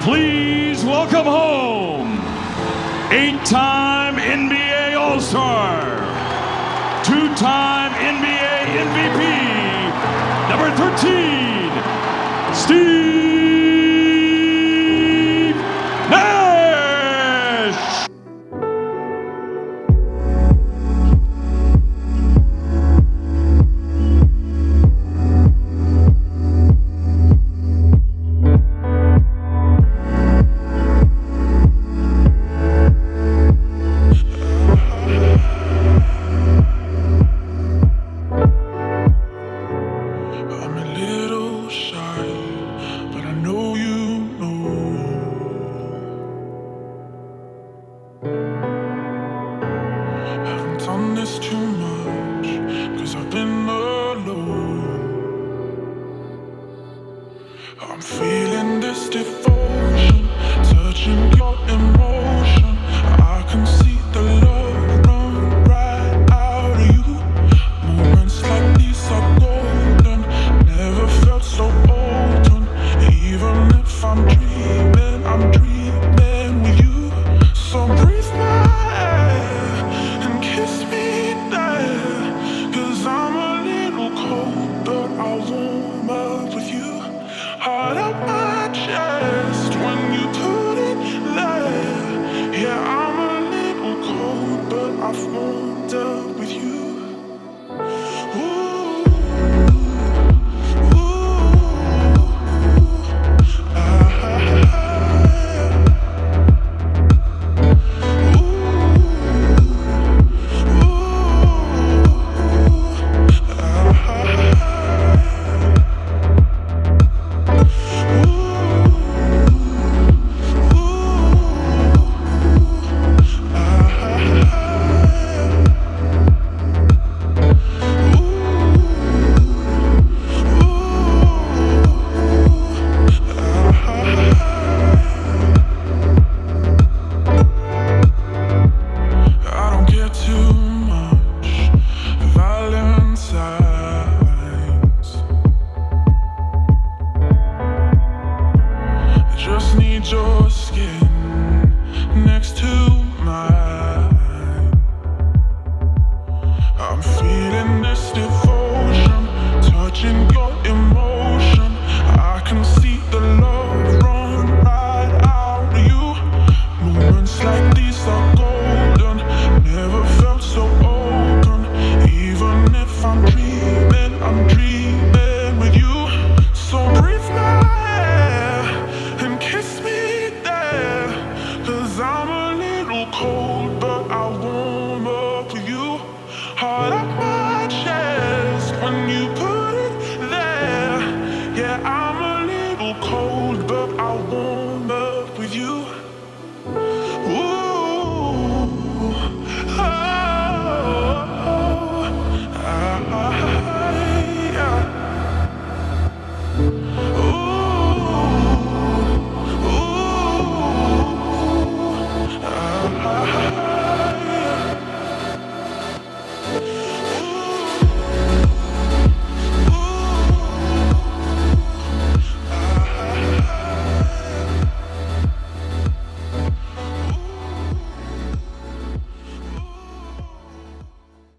Please welcome home eight-time NBA All-Star, two-time NBA MVP, number 13, Steve Nash. Done this too much, 'cause I've been alone. I'm feeling this devotion, touching your emotion. I can see the love run right out of you. Moments like these are golden, never felt so open. Even if I'm dreaming with you. So breathe my air and kiss me there, 'cause I'm a little cold, but I'll warm up with you. Heart up my chest when you put it there. Yeah, I'm a little cold, but I've warmed up with you. Just need your skin next to mine. I'm feeling this devotion, touching your emotion. I can see the love run right out of you. Moments like these are golden, never felt so open. Even if I'm dreaming with you. So breathe my air and kiss me there, 'cause I'm a little cold, but I'll warm up with you. Heart up my chest when you put it there. Yeah, I'm a little cold, but I'll warm